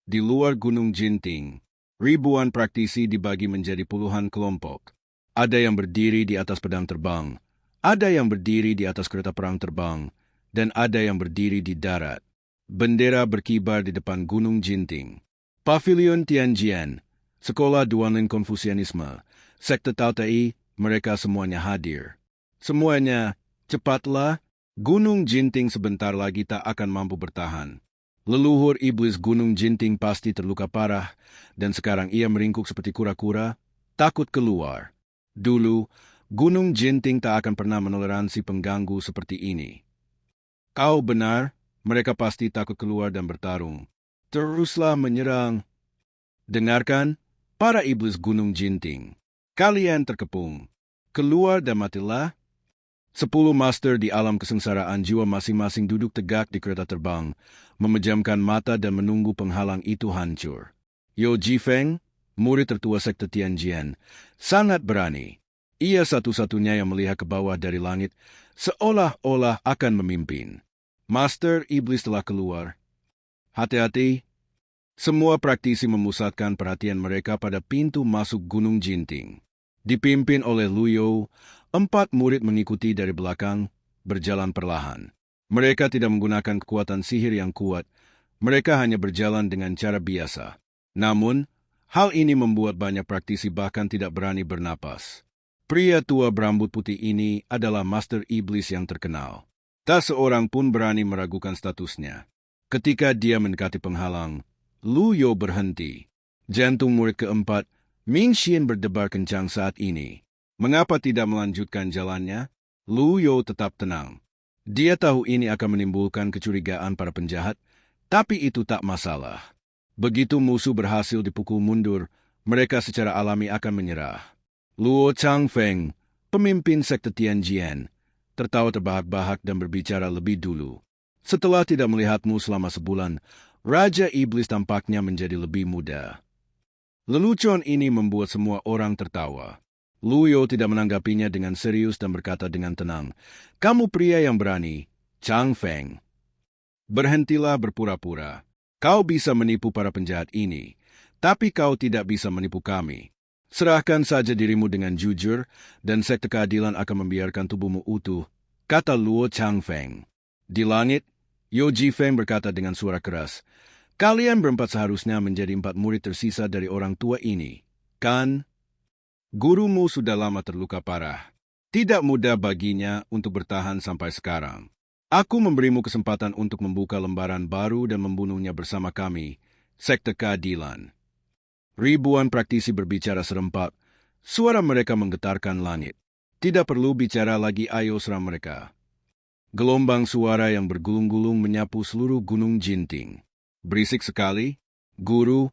Di luar Gunung Jinting, ribuan praktisi dibagi menjadi puluhan kelompok. Ada yang berdiri di atas pedang terbang, ada yang berdiri di atas kereta perang terbang, dan ada yang berdiri di darat. Bendera berkibar di depan Gunung Jinting. Pavilion Tianjian, Sekolah Duanlin Konfusianisme, Sekte Tao Te, mereka semuanya hadir. Semuanya, cepatlah, Gunung Jinting sebentar lagi tak akan mampu bertahan. Leluhur iblis Gunung Jinting pasti terluka parah, dan sekarang ia meringkuk seperti kura-kura, takut keluar. Dulu, Gunung Jinting tak akan pernah menoleransi pengganggu seperti ini. Kau benar, mereka pasti takut keluar dan bertarung. Teruslah menyerang. Dengarkan, para iblis Gunung Jinting. Kalian terkepung. Keluar dan matilah. 10 master di alam kesengsaraan jiwa masing-masing duduk tegak di kereta terbang, memejamkan mata dan menunggu penghalang itu hancur. Yo Jifeng, murid tertua sekte Tianjian, sangat berani. Ia satu-satunya yang melihat ke bawah dari langit, seolah-olah akan memimpin. Master iblis telah keluar. Hati-hati. Semua praktisi memusatkan perhatian mereka pada pintu masuk Gunung Jinting. Dipimpin oleh Luyo, 4 murid mengikuti dari belakang, berjalan perlahan. Mereka tidak menggunakan kekuatan sihir yang kuat, mereka hanya berjalan dengan cara biasa. Namun, hal ini membuat banyak praktisi bahkan tidak berani bernapas. Pria tua berambut putih ini adalah master iblis yang terkenal. Tak seorang pun berani meragukan statusnya. Ketika dia mendekati penghalang, Luyo berhenti. Jantung murid keempat, Ming Xian berdebar kencang saat ini. Mengapa tidak melanjutkan jalannya? Luyo tetap tenang. Dia tahu ini akan menimbulkan kecurigaan para penjahat, tapi itu tak masalah. Begitu musuh berhasil dipukul mundur, mereka secara alami akan menyerah. Luo Changfeng, pemimpin sekte Tianjian, tertawa terbahak-bahak dan berbicara lebih dulu. Setelah tidak melihatmu selama sebulan, Raja Iblis tampaknya menjadi lebih muda. Lelucon ini membuat semua orang tertawa. Luyo tidak menanggapinya dengan serius dan berkata dengan tenang, "Kamu pria yang berani, Chang Feng. Berhentilah berpura-pura. Kau bisa menipu para penjahat ini, tapi kau tidak bisa menipu kami. Serahkan saja dirimu dengan jujur, dan sekte keadilan akan membiarkan tubuhmu utuh," kata Luo Chang Feng. Di langit, Yo Jifeng berkata dengan suara keras, "Kalian berempat seharusnya menjadi 4 murid tersisa dari orang tua ini, kan? Gurumu sudah lama terluka parah. Tidak mudah baginya untuk bertahan sampai sekarang. Aku memberimu kesempatan untuk membuka lembaran baru dan membunuhnya bersama kami, Sekte Keadilan." Ribuan praktisi berbicara serempak, suara mereka menggetarkan langit. Tidak perlu bicara lagi, ayo serang mereka. Gelombang suara yang bergulung-gulung menyapu seluruh Gunung Jinting. Berisik sekali, Guru,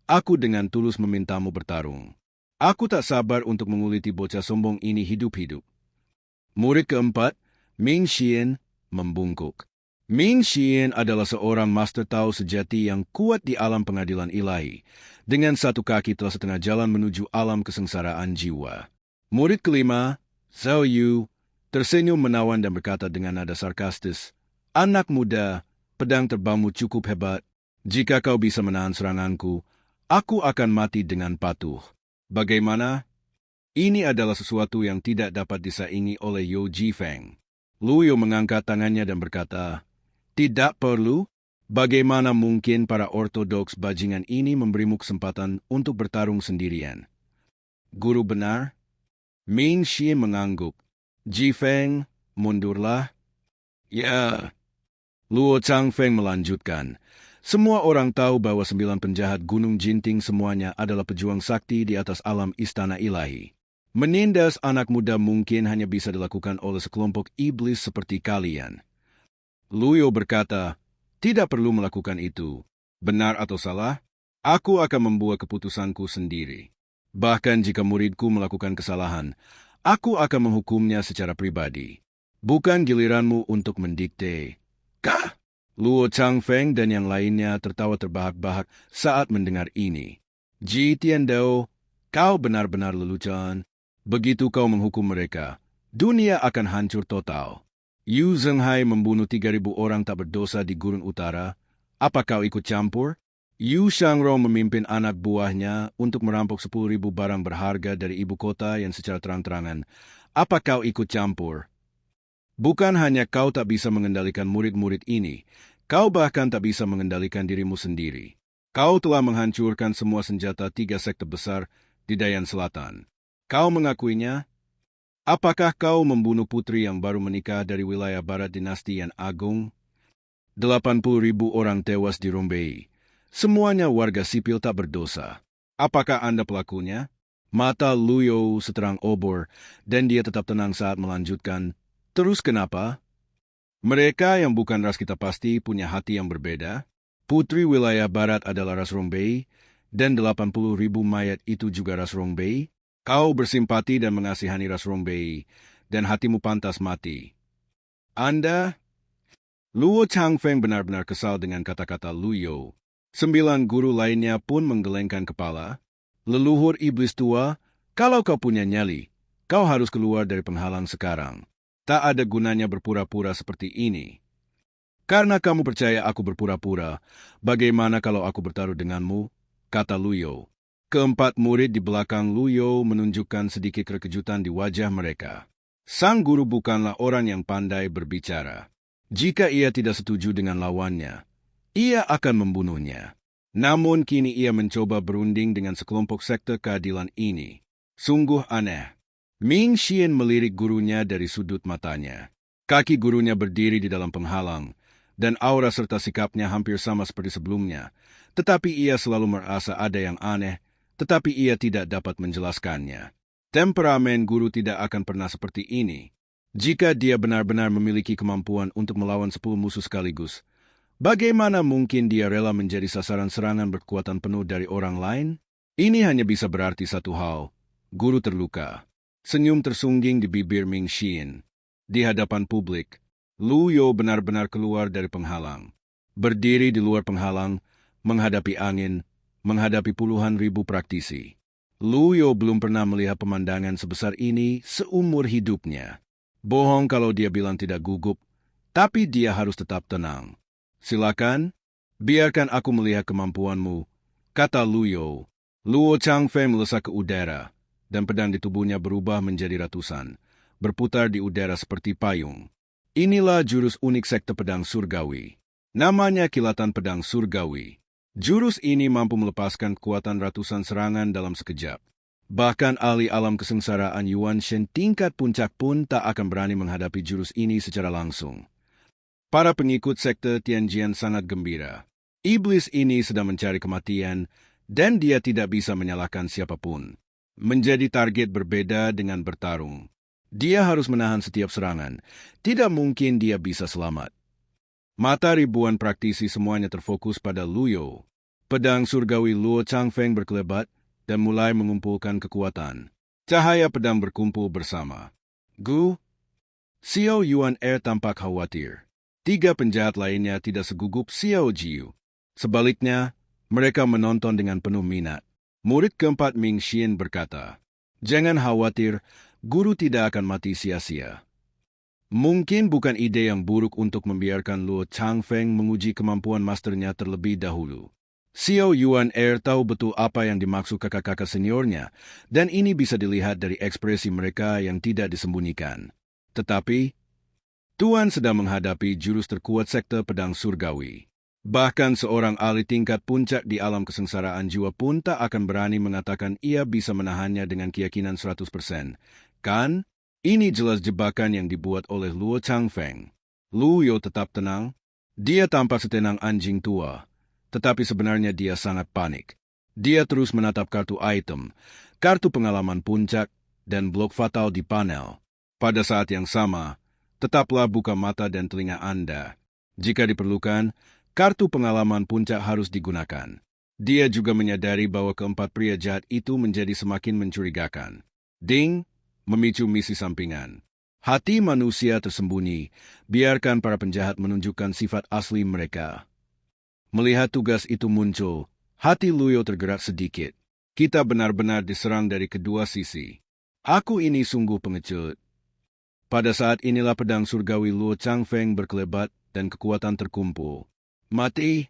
aku dengan tulus memintamu bertarung. Aku tak sabar untuk menguliti bocah sombong ini hidup-hidup. Murid keempat, Ming Xian, membungkuk. Ming Xian adalah seorang master Tao sejati yang kuat di alam pengadilan ilahi. Dengan satu kaki telah setengah jalan menuju alam kesengsaraan jiwa. Murid kelima, Zhao Yu, tersenyum menawan dan berkata dengan nada sarkastis, "Anak muda, pedang terbangmu cukup hebat. Jika kau bisa menahan seranganku, aku akan mati dengan patuh. Bagaimana?" Ini adalah sesuatu yang tidak dapat disaingi oleh Yo Jifeng. Luyo mengangkat tangannya dan berkata, "Tidak perlu. Bagaimana mungkin para ortodoks bajingan ini memberimu kesempatan untuk bertarung sendirian?" Guru benar? Ming Xian mengangguk. "Jifeng, mundurlah." "Ya." Luo Changfeng melanjutkan. "Semua orang tahu bahwa 9 penjahat Gunung Jinting semuanya adalah pejuang sakti di atas alam istana ilahi. Menindas anak muda mungkin hanya bisa dilakukan oleh sekelompok iblis seperti kalian." Luyo berkata, "Tidak perlu melakukan itu. Benar atau salah, aku akan membuat keputusanku sendiri. Bahkan jika muridku melakukan kesalahan, aku akan menghukumnya secara pribadi. Bukan giliranmu untuk mendikte." "Kah?" Luo Changfeng dan yang lainnya tertawa terbahak-bahak saat mendengar ini. "Ji Tiandao, kau benar-benar lelucon. Begitu kau menghukum mereka, dunia akan hancur total. Yu Zhenghai membunuh 3.000 orang tak berdosa di Gurun Utara. Apa kau ikut campur?" Yu Shangrong memimpin anak buahnya untuk merampok 10.000 barang berharga dari ibu kota yang secara terang-terangan. Apa kau ikut campur? Bukan hanya kau tak bisa mengendalikan murid-murid ini, kau bahkan tak bisa mengendalikan dirimu sendiri. Kau telah menghancurkan semua senjata 3 sekte besar di Dayan Selatan. Kau mengakuinya? Apakah kau membunuh putri yang baru menikah dari wilayah barat dinasti Yan Agung? 80.000 orang tewas di Rongbei. Semuanya warga sipil tak berdosa. Apakah Anda pelakunya? Mata Luyo seterang obor, dan dia tetap tenang saat melanjutkan. Terus kenapa? Mereka yang bukan ras kita pasti punya hati yang berbeda. Putri wilayah barat adalah ras Rongbei, dan 80.000 mayat itu juga ras Rongbei. Kau bersimpati dan mengasihani ras Rongbei, dan hatimu pantas mati. Anda? Luo Changfeng benar-benar kesal dengan kata-kata Luyo. 9 guru lainnya pun menggelengkan kepala. Leluhur iblis tua, kalau kau punya nyali, kau harus keluar dari penghalang sekarang. Tak ada gunanya berpura-pura seperti ini. Karena kamu percaya aku berpura-pura, bagaimana kalau aku bertaruh denganmu? Kata Luyo. Keempat murid di belakang Luyo menunjukkan sedikit kekejutan di wajah mereka. Sang guru bukanlah orang yang pandai berbicara. Jika ia tidak setuju dengan lawannya, ia akan membunuhnya. Namun kini ia mencoba berunding dengan sekelompok sekte keadilan ini. Sungguh aneh. Ming Xian melirik gurunya dari sudut matanya. Kaki gurunya berdiri di dalam penghalang, dan aura serta sikapnya hampir sama seperti sebelumnya. Tetapi ia selalu merasa ada yang aneh, tetapi ia tidak dapat menjelaskannya. Temperamen guru tidak akan pernah seperti ini. Jika dia benar-benar memiliki kemampuan untuk melawan 10 musuh sekaligus, bagaimana mungkin dia rela menjadi sasaran serangan berkekuatan penuh dari orang lain? Ini hanya bisa berarti satu hal. Guru terluka. Senyum tersungging di bibir Ming Xian. Di hadapan publik, Luyo benar-benar keluar dari penghalang. Berdiri di luar penghalang, menghadapi angin, menghadapi puluhan ribu praktisi. Luyo belum pernah melihat pemandangan sebesar ini seumur hidupnya. Bohong kalau dia bilang tidak gugup, tapi dia harus tetap tenang. Silakan, biarkan aku melihat kemampuanmu, kata Luyo. Luo Changfei melesat ke udara, dan pedang di tubuhnya berubah menjadi ratusan, berputar di udara seperti payung. Inilah jurus unik sekte pedang surgawi. Namanya kilatan pedang surgawi. Jurus ini mampu melepaskan kekuatan ratusan serangan dalam sekejap. Bahkan ahli alam kesengsaraan Yuan Shen tingkat puncak pun tak akan berani menghadapi jurus ini secara langsung. Para pengikut sekte Tianjian sangat gembira. Iblis ini sedang mencari kematian, dan dia tidak bisa menyalahkan siapapun. Menjadi target berbeda dengan bertarung. Dia harus menahan setiap serangan. Tidak mungkin dia bisa selamat. Mata ribuan praktisi semuanya terfokus pada Luyo. Pedang surgawi Luo Changfeng berkelebat dan mulai mengumpulkan kekuatan. Cahaya pedang berkumpul bersama. Gu, Xiao Yuan tampak khawatir. 3 penjahat lainnya tidak segugup Xiao Jiu. Sebaliknya, mereka menonton dengan penuh minat. Murid keempat Ming Xian berkata, "Jangan khawatir, guru tidak akan mati sia-sia." Mungkin bukan ide yang buruk untuk membiarkan Luo Changfeng menguji kemampuan masternya terlebih dahulu. Xiao Yuan tahu betul apa yang dimaksud kakak-kakak seniornya, dan ini bisa dilihat dari ekspresi mereka yang tidak disembunyikan. Tetapi, Tuan sedang menghadapi jurus terkuat sekte pedang surgawi. Bahkan seorang ahli tingkat puncak di alam kesengsaraan jiwa pun tak akan berani mengatakan ia bisa menahannya dengan keyakinan 100%. Kan? Ini jelas jebakan yang dibuat oleh Luo Changfeng. Luyo tetap tenang. Dia tampak setenang anjing tua. Tetapi sebenarnya dia sangat panik. Dia terus menatap kartu item, kartu pengalaman puncak, dan blok fatal di panel. Pada saat yang sama, tetaplah buka mata dan telinga Anda. Jika diperlukan, kartu pengalaman puncak harus digunakan. Dia juga menyadari bahwa keempat pria jahat itu menjadi semakin mencurigakan. Ding, memicu misi sampingan. Hati manusia tersembunyi, biarkan para penjahat menunjukkan sifat asli mereka. Melihat tugas itu muncul, hati Luyo tergerak sedikit. Kita benar-benar diserang dari kedua sisi. Aku ini sungguh pengecut. Pada saat inilah pedang surgawi Luo Changfeng berkelebat dan kekuatan terkumpul. Mati!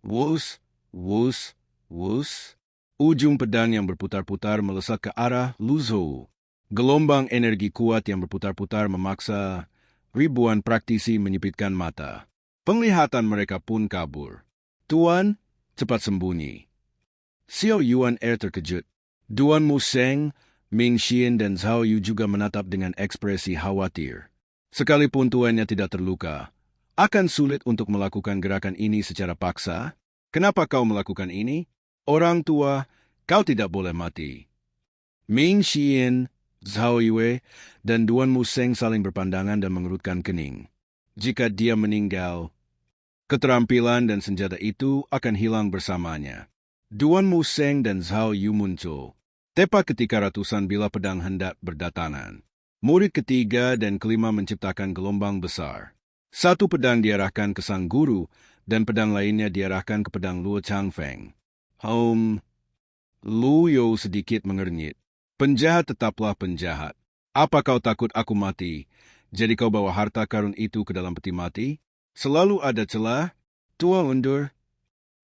Wus! Wus, wus. Ujung pedang yang berputar-putar melesat ke arah Luzhou. Gelombang energi kuat yang berputar-putar memaksa ribuan praktisi menyipitkan mata. Penglihatan mereka pun kabur. Tuan, cepat sembunyi. Xiao Yuan terkejut. Duan Museng, Ming Xian dan Zhao Yu juga menatap dengan ekspresi khawatir. Sekalipun tuannya tidak terluka, akan sulit untuk melakukan gerakan ini secara paksa. Kenapa kau melakukan ini? Orang tua, kau tidak boleh mati. Ming Xian, Zhao Yue, dan Duan Museng saling berpandangan dan mengerutkan kening. Jika dia meninggal, keterampilan dan senjata itu akan hilang bersamanya. Duan Museng dan Zhao Yu muncul, tepat ketika ratusan bilah pedang hendak berdatangan. Murid ketiga dan kelima menciptakan gelombang besar. Satu pedang diarahkan ke sang guru, dan pedang lainnya diarahkan ke pedang Luo Changfeng. Lu Yo sedikit mengernyit. Penjahat tetaplah penjahat. Apa kau takut aku mati? Jadi kau bawa harta karun itu ke dalam peti mati? Selalu ada celah? Tua undur.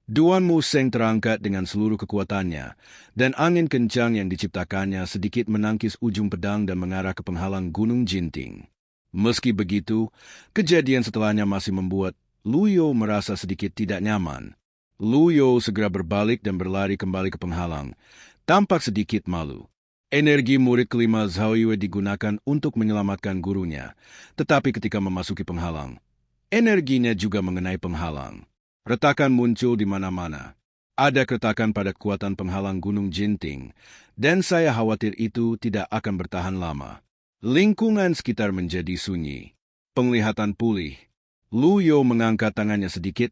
Duan Museng terangkat dengan seluruh kekuatannya, dan angin kencang yang diciptakannya sedikit menangkis ujung pedang dan mengarah ke penghalang Gunung Jinting. Meski begitu, kejadian setelahnya masih membuat Lu Yo merasa sedikit tidak nyaman. Lu Yo segera berbalik dan berlari kembali ke penghalang, tampak sedikit malu. Energi murid kelima Zhao Yue digunakan untuk menyelamatkan gurunya, tetapi ketika memasuki penghalang, energinya juga mengenai penghalang. Retakan muncul di mana-mana. Ada keretakan pada kekuatan penghalang Gunung Jinting, dan saya khawatir itu tidak akan bertahan lama. Lingkungan sekitar menjadi sunyi. Penglihatan pulih. Lu Yo mengangkat tangannya sedikit,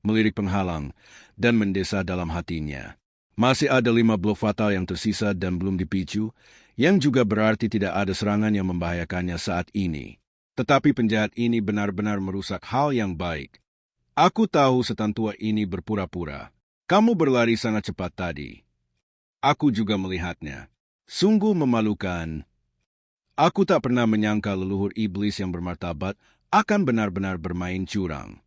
melirik penghalang, dan mendesa dalam hatinya. Masih ada 5 blok fatal yang tersisa dan belum dipicu, yang juga berarti tidak ada serangan yang membahayakannya saat ini. Tetapi penjahat ini benar-benar merusak hal yang baik. Aku tahu setan tua ini berpura-pura. Kamu berlari sangat cepat tadi. Aku juga melihatnya. Sungguh memalukan. Aku tak pernah menyangka leluhur iblis yang bermartabat akan benar-benar bermain curang.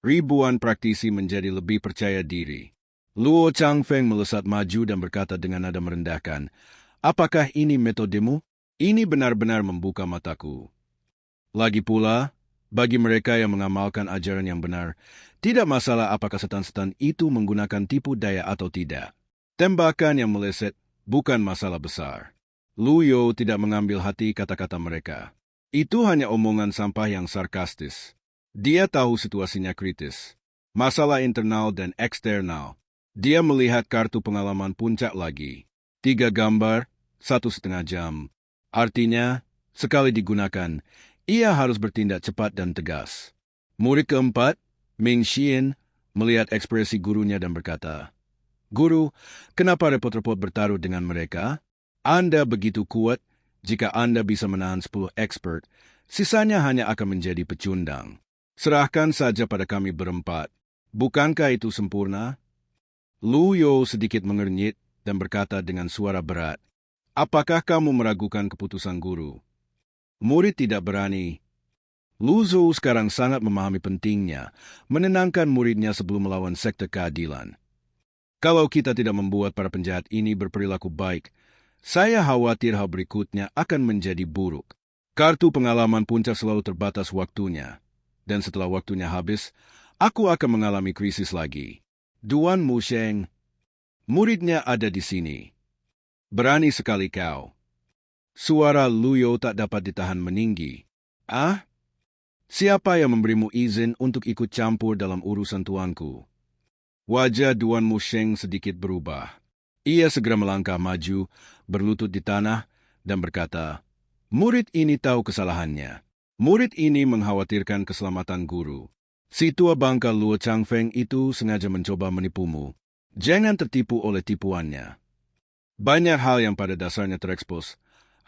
Ribuan praktisi menjadi lebih percaya diri. Luo Changfeng melesat maju dan berkata dengan nada merendahkan, "Apakah ini metodemu? Ini benar-benar membuka mataku." Lagi pula, bagi mereka yang mengamalkan ajaran yang benar, tidak masalah apakah setan-setan itu menggunakan tipu daya atau tidak. Tembakan yang meleset bukan masalah besar. Lu Yo tidak mengambil hati kata-kata mereka. Itu hanya omongan sampah yang sarkastis. Dia tahu situasinya kritis. Masalah internal dan eksternal. Dia melihat kartu pengalaman puncak lagi. 3 gambar, 1,5 jam. Artinya, sekali digunakan, ia harus bertindak cepat dan tegas. Murid keempat, Ming Xian, melihat ekspresi gurunya dan berkata, "Guru, kenapa repot-repot bertaruh dengan mereka? Anda begitu kuat, jika Anda bisa menahan 10 expert, sisanya hanya akan menjadi pecundang. Serahkan saja pada kami berempat. Bukankah itu sempurna?" Lu Yo sedikit mengernyit dan berkata dengan suara berat, "Apakah kamu meragukan keputusan guru?" Murid tidak berani. Lu Zhou sekarang sangat memahami pentingnya menenangkan muridnya sebelum melawan sekte keadilan. Kalau kita tidak membuat para penjahat ini berperilaku baik, saya khawatir hal berikutnya akan menjadi buruk. Kartu pengalaman puncak selalu terbatas waktunya, dan setelah waktunya habis, aku akan mengalami krisis lagi. Duan Museng, muridnya ada di sini. Berani sekali kau. Suara Lu Yo tak dapat ditahan meninggi. "Ah? Siapa yang memberimu izin untuk ikut campur dalam urusan tuanku?" Wajah Duan Museng sedikit berubah. Ia segera melangkah maju, berlutut di tanah, dan berkata, "Murid ini tahu kesalahannya. Murid ini mengkhawatirkan keselamatan guru. Si tua bangka Luo Changfeng itu sengaja mencoba menipumu. Jangan tertipu oleh tipuannya." Banyak hal yang pada dasarnya terekspos,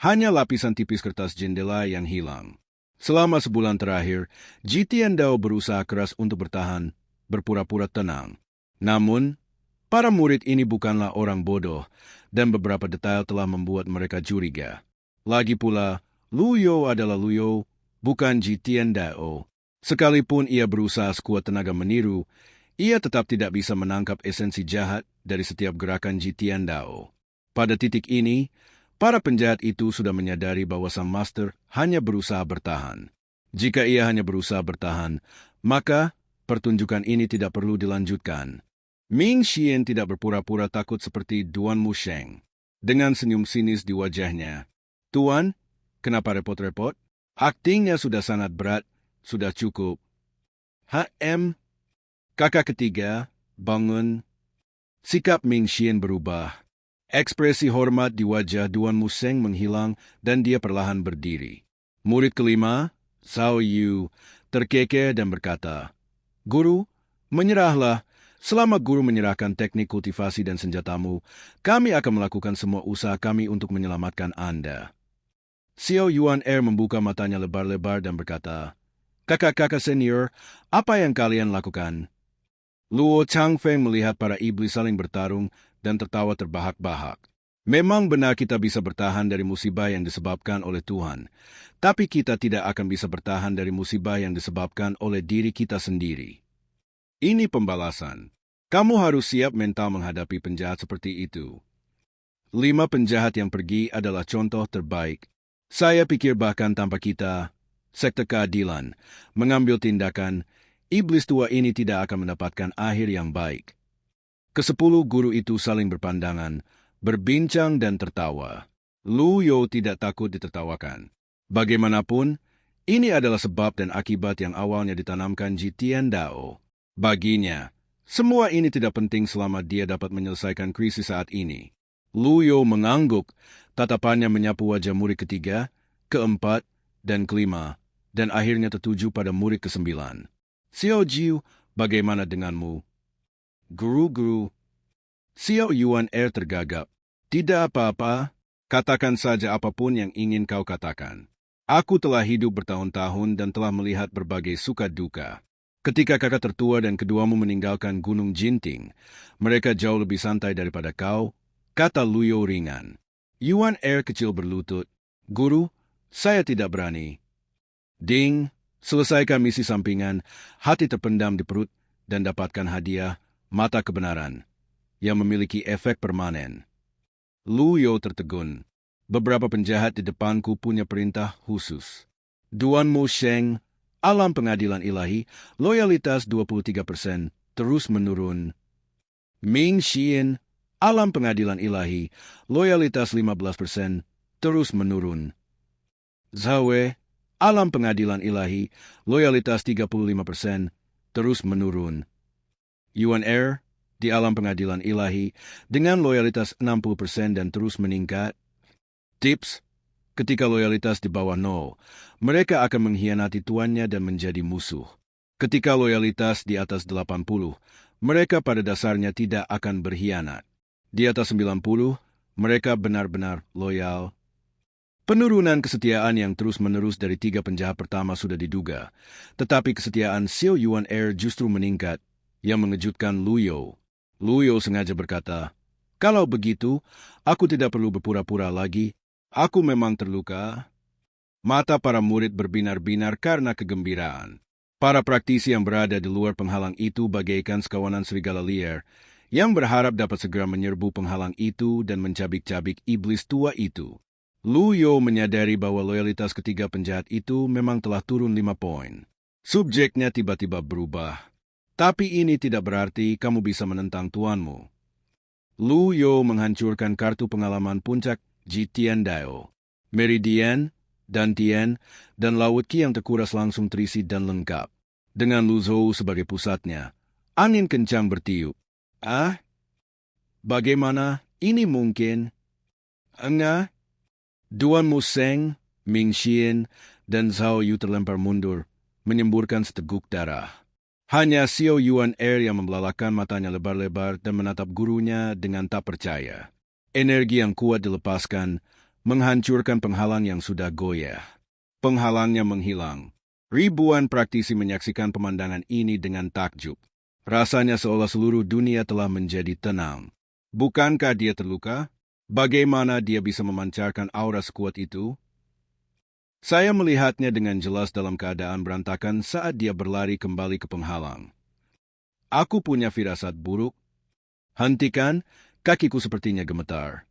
hanya lapisan tipis kertas jendela yang hilang. Selama sebulan terakhir, Jitian Dao berusaha keras untuk bertahan, berpura-pura tenang. Namun, para murid ini bukanlah orang bodoh, dan beberapa detail telah membuat mereka curiga. Lagi pula, Lu Yo adalah Lu Yo, bukan Jitian Dao. Sekalipun ia berusaha sekuat tenaga meniru, Ia tetap tidak bisa menangkap esensi jahat dari setiap gerakan Jitian Dao. Pada titik ini, para penjahat itu sudah menyadari bahwa sang master hanya berusaha bertahan. Jika ia hanya berusaha bertahan, maka pertunjukan ini tidak perlu dilanjutkan. Ming Xian tidak berpura-pura takut seperti Duan Musheng. Dengan senyum sinis di wajahnya, "Tuan, kenapa repot-repot? Aktingnya sudah sangat berat, sudah cukup." Kakak ketiga, bangun. Sikap Ming Xian berubah. Ekspresi hormat di wajah Duan Musheng menghilang dan dia perlahan berdiri. Murid kelima, Zhao Yu, terkekeh dan berkata, "Guru, menyerahlah. Selama guru menyerahkan teknik kultivasi dan senjatamu, kami akan melakukan semua usaha kami untuk menyelamatkan Anda." Xiao Yuan membuka matanya lebar-lebar dan berkata, "Kakak-kakak senior, apa yang kalian lakukan?" Luo Changfeng melihat para iblis saling bertarung dan tertawa terbahak-bahak. "Memang benar kita bisa bertahan dari musibah yang disebabkan oleh Tuhan, tapi kita tidak akan bisa bertahan dari musibah yang disebabkan oleh diri kita sendiri. Ini pembalasan. Kamu harus siap mental menghadapi penjahat seperti itu." 5 penjahat yang pergi adalah contoh terbaik. Saya pikir bahkan tanpa kita, sekte keadilan, mengambil tindakan, iblis tua ini tidak akan mendapatkan akhir yang baik. Ke-10 guru itu saling berpandangan, berbincang dan tertawa. Lu Yo tidak takut ditertawakan. Bagaimanapun, ini adalah sebab dan akibat yang awalnya ditanamkan Jitian Dao. Baginya, semua ini tidak penting selama dia dapat menyelesaikan krisis saat ini. Lu Yo mengangguk, tatapannya menyapu wajah murid ketiga, keempat, dan kelima, dan akhirnya tertuju pada murid ke-9. "Xiao Jiu, bagaimana denganmu?" "Guru." Xiao Yuan tergagap. "Tidak apa-apa, katakan saja apapun yang ingin kau katakan. Aku telah hidup bertahun-tahun dan telah melihat berbagai suka duka. Ketika kakak tertua dan keduamu meninggalkan Gunung Jinting, mereka jauh lebih santai daripada kau," kata Lu Yo ringan. Yuan kecil berlutut. "Guru, saya tidak berani." Ding, selesaikan misi sampingan, hati terpendam di perut, dan dapatkan hadiah, mata kebenaran, yang memiliki efek permanen. Lu Yo tertegun. "Beberapa penjahat di depanku punya perintah khusus. Duan Musheng, alam pengadilan ilahi, loyalitas 23%, terus menurun. Ming Xian, alam pengadilan ilahi, loyalitas 15%, terus menurun. Zhao Wei, alam pengadilan ilahi, loyalitas 35%, terus menurun. Yuan di alam pengadilan ilahi, dengan loyalitas 60% dan terus meningkat. Tips: ketika loyalitas di bawah 0, mereka akan mengkhianati tuannya dan menjadi musuh. Ketika loyalitas di atas 80, mereka pada dasarnya tidak akan berkhianat. Di atas 90, mereka benar-benar loyal. Penurunan kesetiaan yang terus-menerus dari 3 penjahat pertama sudah diduga, tetapi kesetiaan Xiao Yuan justru meningkat, yang mengejutkan Lu Yo. Lu Yo sengaja berkata, "Kalau begitu, aku tidak perlu berpura-pura lagi. Aku memang terluka." Mata para murid berbinar-binar karena kegembiraan. Para praktisi yang berada di luar penghalang itu bagaikan sekawanan serigala liar, yang berharap dapat segera menyerbu penghalang itu dan mencabik-cabik iblis tua itu. Lu Yo menyadari bahwa loyalitas ketiga penjahat itu memang telah turun 5 poin. Subjeknya tiba-tiba berubah. "Tapi ini tidak berarti kamu bisa menentang tuanmu." Lu Yo menghancurkan kartu pengalaman puncak Jitian Dao. Meridian, Dantian, dan Laut Qi yang terkuras langsung terisi dan lengkap. Dengan Lu Zhou sebagai pusatnya, angin kencang bertiup. Bagaimana ini mungkin? Enggak. Duan Musheng, Ming Xian, dan Zhao Yu terlempar mundur, menyemburkan seteguk darah. Hanya Xiao Yuan yang membelalakan matanya lebar-lebar dan menatap gurunya dengan tak percaya. Energi yang kuat dilepaskan, menghancurkan penghalang yang sudah goyah. Penghalangnya menghilang. Ribuan praktisi menyaksikan pemandangan ini dengan takjub. Rasanya seolah seluruh dunia telah menjadi tenang. Bukankah dia terluka? Bagaimana dia bisa memancarkan aura sekuat itu? Saya melihatnya dengan jelas dalam keadaan berantakan saat dia berlari kembali ke penghalang. Aku punya firasat buruk. Hentikan, kakiku sepertinya gemetar.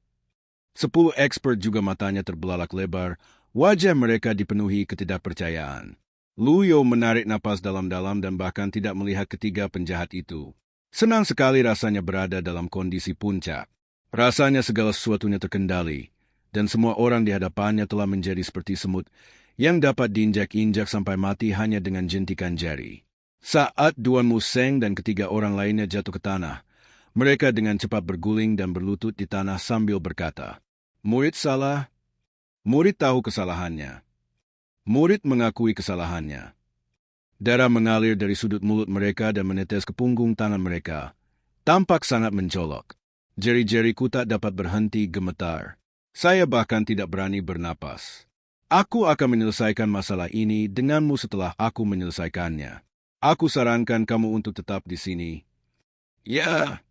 10 expert juga matanya terbelalak lebar, wajah mereka dipenuhi ketidakpercayaan. Luyo menarik napas dalam-dalam dan bahkan tidak melihat ketiga penjahat itu. Senang sekali rasanya berada dalam kondisi puncak. Rasanya segala sesuatunya terkendali, dan semua orang di hadapannya telah menjadi seperti semut yang dapat diinjak-injak sampai mati hanya dengan jentikan jari. Saat Duan Museng dan ketiga orang lainnya jatuh ke tanah, mereka dengan cepat berguling dan berlutut di tanah sambil berkata, "Murid salah. Murid tahu kesalahannya. Murid mengakui kesalahannya." Darah mengalir dari sudut mulut mereka dan menetes ke punggung tangan mereka. Tampak sangat mencolok. Jari-jariku tak dapat berhenti gemetar. Saya bahkan tidak berani bernapas. Aku akan menyelesaikan masalah ini denganmu setelah aku menyelesaikannya. Aku sarankan kamu untuk tetap di sini. Ya,